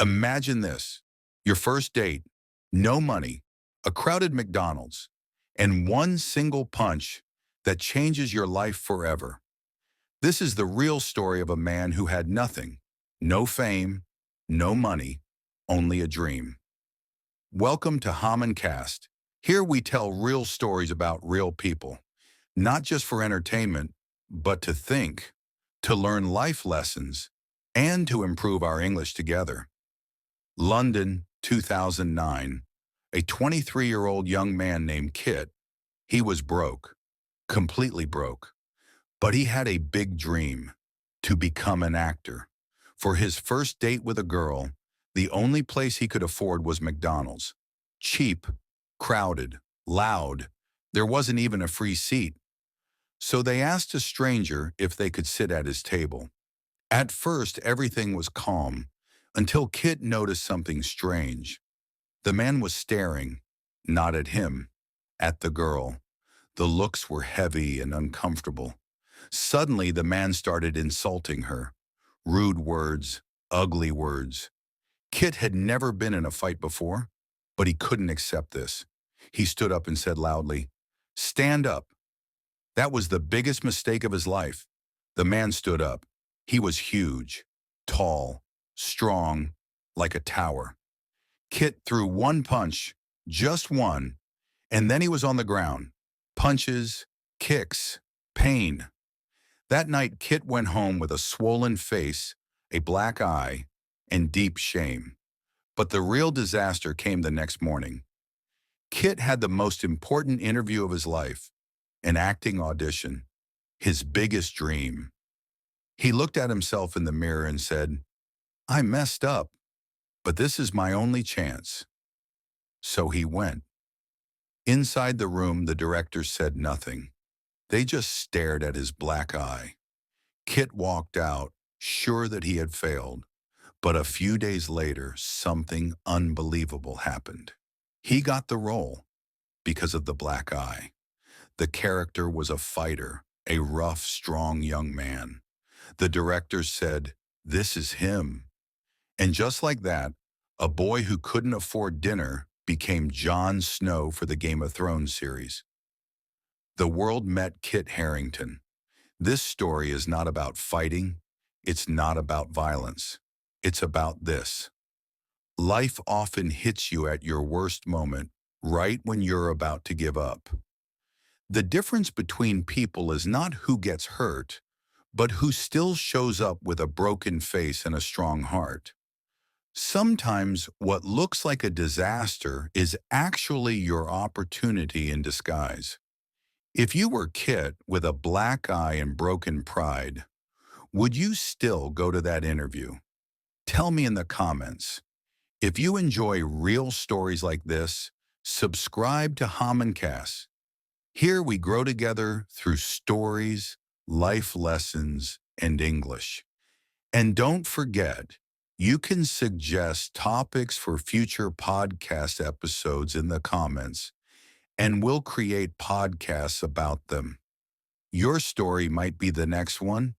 Imagine this, your first date, no money, a crowded McDonald's, and one single punch that changes your life forever. This is the real story of a man who had nothing, no fame, no money, only a dream. Welcome to HamanCast. Here we tell real stories about real people, not just for entertainment, but to think, to learn life lessons, and to improve our English together. London, 2009. A 23-year-old young man named Kit. He was broke, completely broke. But he had a big dream, to become an actor. For his first date with a girl, the only place he could afford was McDonald's. Cheap, crowded, loud. There wasn't even a free seat. So they asked a stranger if they could sit at his table. At first, everything was calm, until Kit noticed something strange. The man was staring, not at him, at the girl. The looks were heavy and uncomfortable. Suddenly, the man started insulting her. Rude words, ugly words. Kit had never been in a fight before, but he couldn't accept this. He stood up and said loudly, "Stand up." That was the biggest mistake of his life. The man stood up. He was huge, tall, strong, like a tower. Kit threw one punch, just one, and then he was on the ground. Punches, kicks, pain. That night, Kit went home with a swollen face, a black eye, and deep shame. But the real disaster came the next morning. Kit had the most important interview of his life, an acting audition, his biggest dream. He looked at himself in the mirror and said, "I messed up, but this is my only chance." So he went. Inside the room, the director said nothing. They just stared at his black eye. Kit walked out, sure that he had failed. But a few days later, something unbelievable happened. He got the role because of the black eye. The character was a fighter, a rough, strong young man. The director said, "This is him." And just like that, a boy who couldn't afford dinner became Jon Snow for the Game of Thrones series. The world met Kit Harington. This story is not about fighting. It's not about violence. It's about this. Life often hits you at your worst moment, right when you're about to give up. The difference between people is not who gets hurt, but who still shows up with a broken face and a strong heart. Sometimes what looks like a disaster is actually your opportunity in disguise. If you were Kit with a black eye and broken pride, would you still go to that interview? Tell me in the comments. If you enjoy real stories like this, subscribe to HamanCast. Here we grow together through stories, life lessons, and English. And don't forget, you can suggest topics for future podcast episodes in the comments, and we'll create podcasts about them. Your story might be the next one,